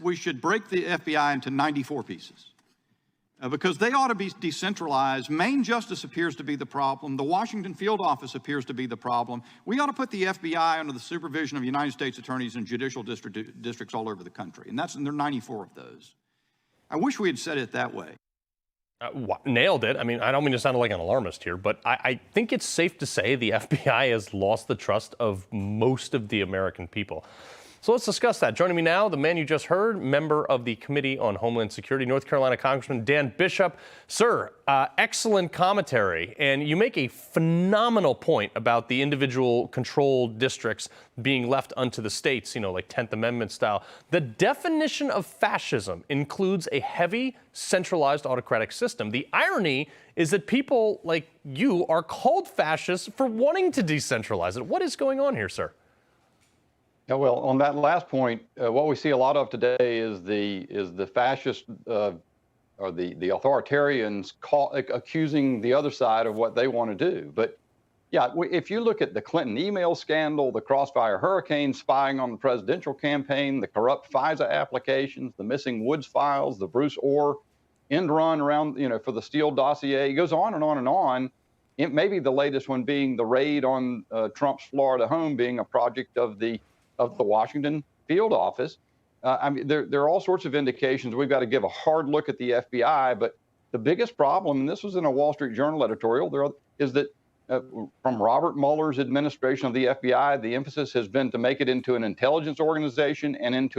we should break the FBI into 94 pieces. Because they ought to be decentralized. Main justice appears to be the problem. The Washington field office appears to be the problem. We ought to put the FBI under the supervision of United States attorneys and judicial districts all over the country. And there are 94 of those. I wish we had said it that way. Nailed it. I mean, I don't mean to sound like an alarmist here, but I think it's safe to say the FBI has lost the trust of most of the American people. So let's discuss that. Joining me now, the man you just heard, member of the Committee on Homeland Security, North Carolina Congressman Dan Bishop. Sir, excellent commentary, and you make a phenomenal point about the individual controlled districts being left unto the states, like 10th Amendment style. The definition of fascism includes a heavy, centralized autocratic system. The irony is that people like you are called fascists for wanting to decentralize it. What is going on here, sir? Yeah, well, on that last point, what we see a lot of today is the fascist or the authoritarians accusing the other side of what they want to do. But yeah, if you look at the Clinton email scandal, the Crossfire Hurricane spying on the presidential campaign, the corrupt FISA applications, the missing Woods files, the Bruce Orr end run around, for the Steele dossier, it goes on and on and on. It may be the latest one being the raid on Trump's Florida home being a project of the Washington field office. I mean, there are all sorts of indications. We've got to give a hard look at the FBI, but the biggest problem, and this was in a Wall Street Journal editorial, is that from Robert Mueller's administration of the FBI, the emphasis has been to make it into an intelligence organization and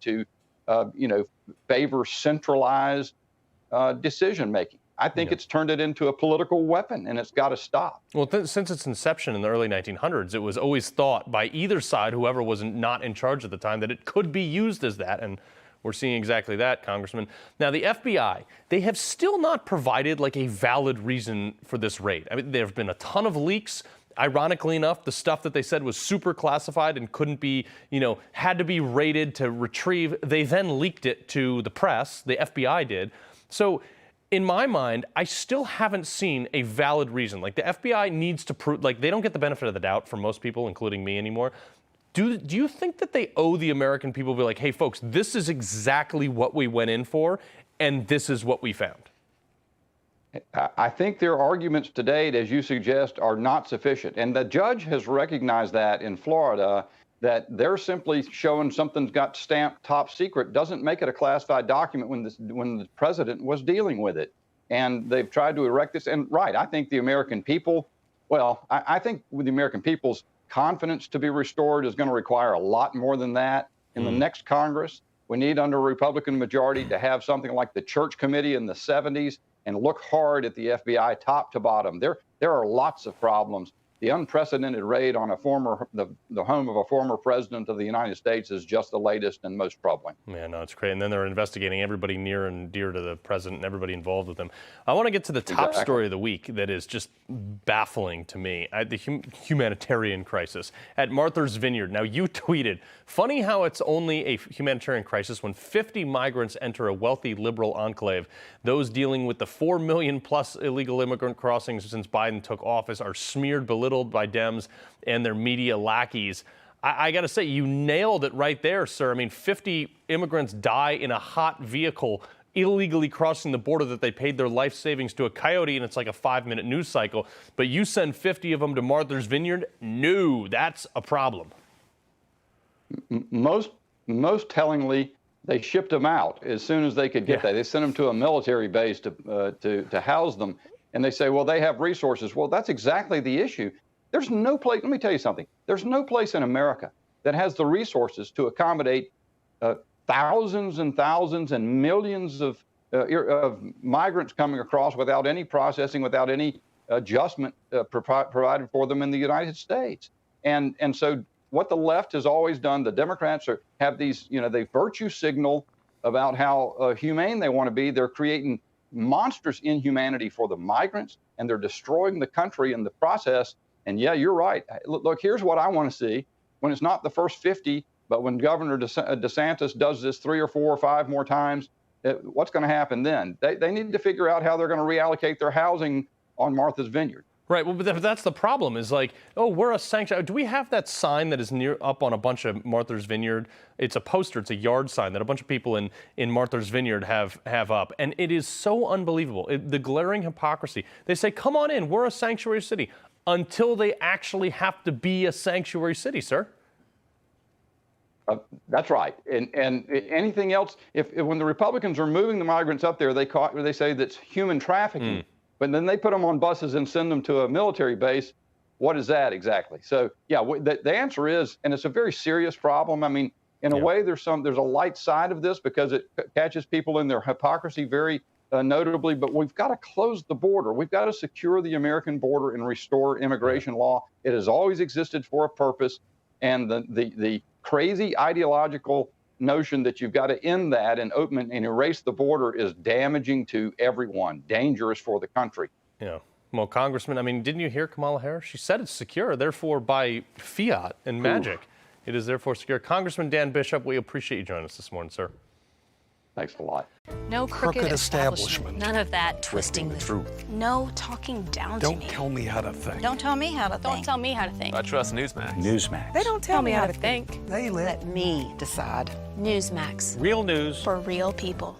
to favor centralized decision making. I think it's turned it into a political weapon, and it's got to stop. Well, since its inception in the early 1900s, it was always thought by either side, whoever was not in charge at the time, that it could be used as that, and we're seeing exactly that, Congressman. Now, the FBI, they have still not provided like a valid reason for this raid. I mean, there have been a ton of leaks. Ironically enough, the stuff that they said was super classified and couldn't be, had to be raided to retrieve. They then leaked it to the press. The FBI did. So, in my mind, I still haven't seen a valid reason. Like, the FBI needs to prove, like, they don't get the benefit of the doubt from most people, including me anymore. Do you think that they owe the American people to be like, hey, folks, this is exactly what we went in for, and this is what we found? I think their arguments to date, as you suggest, are not sufficient. And the judge has recognized that in Florida, that they're simply showing something's got stamped top secret doesn't make it a classified document when the president was dealing with it. And they've tried to erect this. And I think the American people, I think with the American people's confidence to be restored is going to require a lot more than that. In the next Congress, we need, under a Republican majority, to have something like the Church Committee in the 70s and look hard at the FBI top to bottom. There are lots of problems. The unprecedented raid on the home of a former president of the United States is just the latest and most troubling. Yeah, no, it's great. And then they're investigating everybody near and dear to the president and everybody involved with him. I want to get to the top story of the week that is just baffling to me, the humanitarian crisis at Martha's Vineyard. Now, you tweeted, funny how it's only a humanitarian crisis when 50 migrants enter a wealthy liberal enclave. Those dealing with the 4 million plus illegal immigrant crossings since Biden took office are smeared, belittled by Dems and their media lackeys. I got to say, you nailed it right there, sir. I mean, 50 immigrants die in a hot vehicle illegally crossing the border that they paid their life savings to a coyote, and it's like a 5-minute news cycle. But you send 50 of them to Martha's Vineyard? No, that's a problem. Most tellingly, they shipped them out as soon as they could get there. They sent them to a military base to house them. And they say, well, they have resources. Well, that's exactly the issue. There's no place, let me tell you something. There's no place in America that has the resources to accommodate thousands and thousands and millions of migrants coming across without any processing, without any adjustment provided for them in the United States. And so what the left has always done, the Democrats have these, they virtue signal about how humane they want to be. They're creating monstrous inhumanity for the migrants, and they're destroying the country in the process. And yeah, you're right. Look, here's what I want to see. When it's not the first 50, but when Governor DeSantis does this 3 or 4 or 5 more times, what's going to happen then? They need to figure out how they're going to reallocate their housing on Martha's Vineyard. Right, well, but that's the problem is like, oh, we're a sanctuary. Do we have that sign that is up on a bunch of Martha's Vineyard? It's a poster, it's a yard sign that a bunch of people in Martha's Vineyard have up. And it is so unbelievable, the glaring hypocrisy. They say, come on in, we're a sanctuary city, until they actually have to be a sanctuary city, sir. That's right. And anything else, if when the Republicans are moving the migrants up there, they say that's human trafficking. But then they put them on buses and send them to a military base. What is that exactly? So, yeah, the answer is, and it's a very serious problem. I mean, in a way, there's a light side of this because it catches people in their hypocrisy very notably. But we've got to close the border. We've got to secure the American border and restore immigration law. It has always existed for a purpose. And the crazy ideological notion that you've got to end that and open and erase the border is damaging to everyone, dangerous for the country. Yeah. Well, Congressman, I mean, didn't you hear Kamala Harris? She said it's secure, therefore by fiat and magic, it is therefore secure. Congressman Dan Bishop, we appreciate you joining us this morning, sir. Thanks a lot. No crooked establishment. None of that twisting the truth. No talking down to me. Don't tell me how to think. Don't tell me how to think. Don't tell me how to think. I trust Newsmax. Newsmax. They don't tell me how to think. They let me decide. Newsmax. Real news For real people.